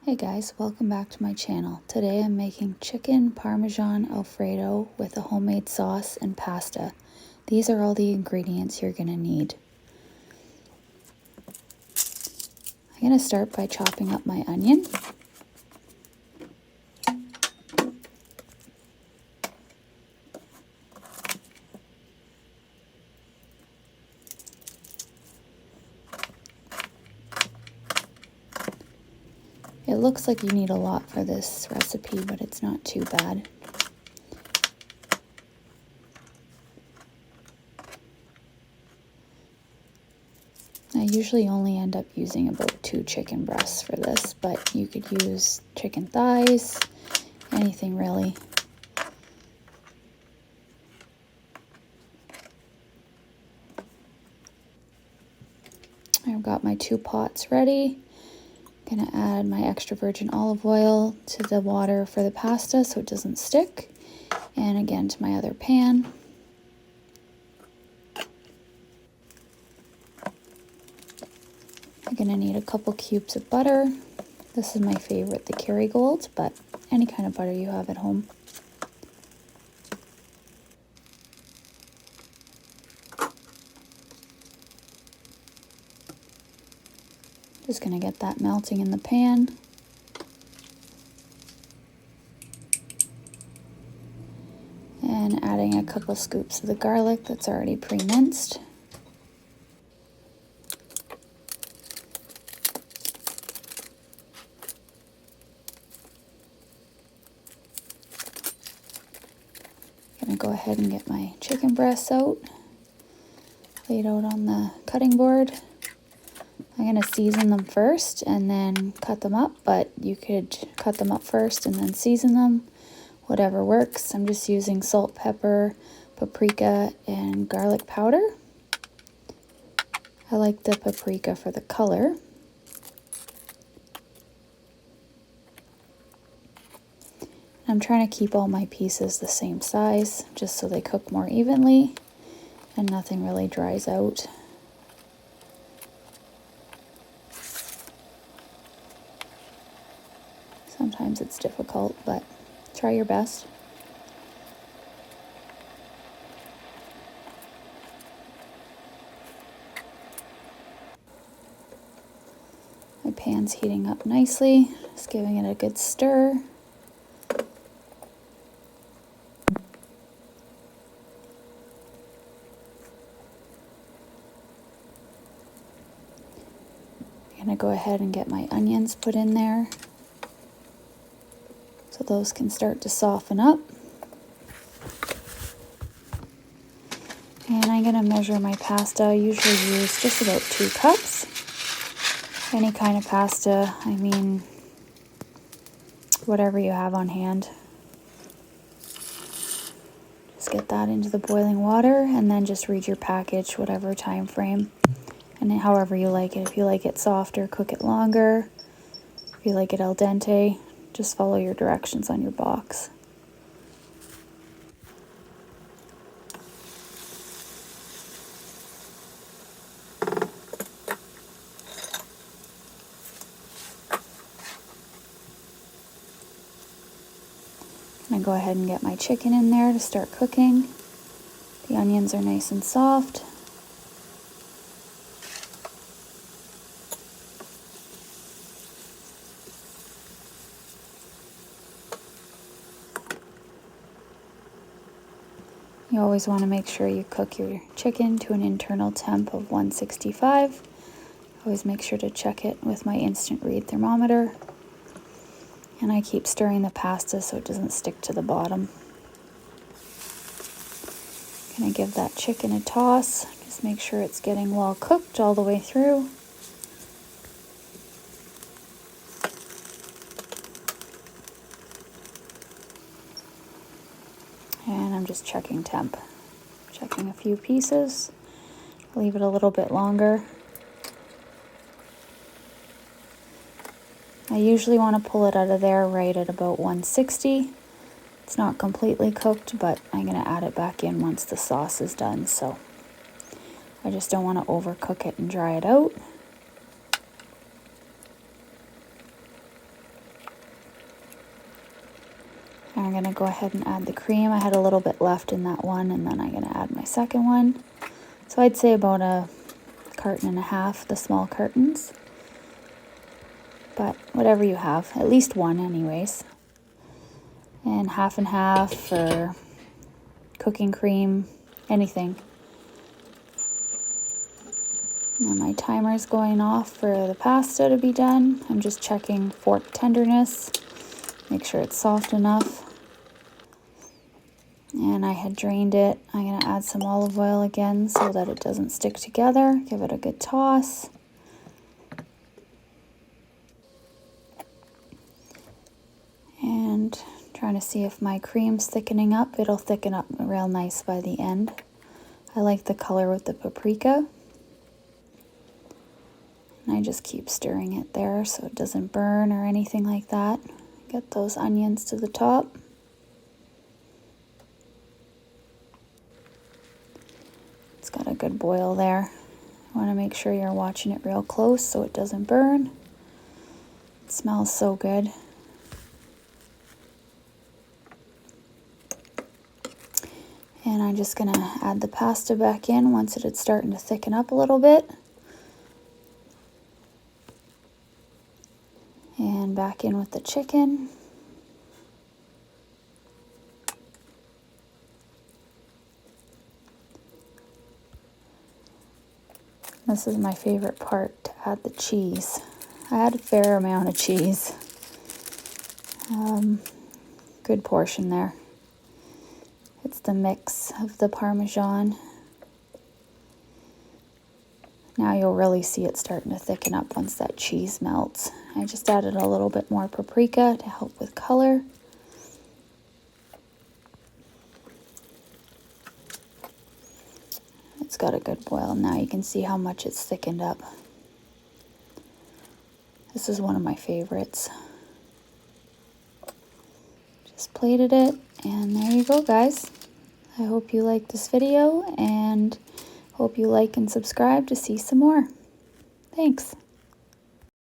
Hey guys, welcome back to my channel. Today I'm making chicken Parmesan Alfredo with a homemade sauce and pasta. These are all the ingredients you're going to need. I'm going to start by chopping up my onion. It looks like you need a lot for this recipe, but it's not too bad. I usually only end up using about 2 chicken breasts for this, but you could use chicken thighs, anything really. I've got my 2 pots ready. I'm gonna add my extra virgin olive oil to the water for the pasta so it doesn't stick, and again to my other pan. I'm gonna need a couple cubes of butter. This is my favorite, the Kerrygold, but any kind of butter you have at home. Just gonna get that melting in the pan. And adding a couple scoops of the garlic that's already pre-minced. Gonna go ahead and get my chicken breasts out, laid out on the cutting board. I'm going to season them first and then cut them up, but you could cut them up first and then season them, whatever works. I'm just using salt, pepper, paprika, and garlic powder. I like the paprika for the color. I'm trying to keep all my pieces the same size, just so they cook more evenly and nothing really dries out. Sometimes it's difficult, but try your best. My pan's heating up nicely, just giving it a good stir. I'm gonna go ahead and get my onions put in there so those can start to soften up. And I'm gonna measure my pasta. I usually use just about 2 cups. Any kind of pasta, I mean, whatever you have on hand. Just get that into the boiling water and then just read your package, whatever time frame, and however you like it. If you like it softer, cook it longer. If you like it al dente, just follow your directions on your box. I'm gonna go ahead and get my chicken in there to start cooking. The onions are nice and soft. You always want to make sure you cook your chicken to an internal temp of 165. Always make sure to check it with my instant read thermometer. And I keep stirring the pasta so it doesn't stick to the bottom. Gonna give that chicken a toss. Just make sure it's getting well cooked all the way through. And I'm just checking temp. Checking a few pieces. Leave it a little bit longer. I usually want to pull it out of there right at about 160. It's not completely cooked, but I'm going to add it back in once the sauce is done, so I just don't want to overcook it and dry it out. I'm going to go ahead and add the cream. I had a little bit left in that one, and then I'm going to add my second one. So I'd say about a carton and a half, the small cartons. But whatever you have, at least one anyways. And half for cooking cream, anything. And my timer's going off for the pasta to be done. I'm just checking fork tenderness, make sure it's soft enough. And I had drained it. I'm going to add some olive oil again so that it doesn't stick together. Give it a good toss. And trying to see if my cream's thickening up. It'll thicken up real nice by the end. I like the color with the paprika. And I just keep stirring it there so it doesn't burn or anything like that. Get those onions to the top. It's got a good boil there. You want to make sure you're watching it real close so it doesn't burn. It smells so good. And I'm just going to add the pasta back in once it's starting to thicken up a little bit. And back in with the chicken. This is my favorite part, to add the cheese. I add a fair amount of cheese. Good portion there. It's the mix of the Parmesan. Now you'll really see it starting to thicken up once that cheese melts. I just added a little bit more paprika to help with color. It's got a good boil now. You can see how much it's thickened up. This is one of my favorites. Just plated it, and there you go, guys. I hope you liked this video, and hope you like and subscribe to see some more. Thanks.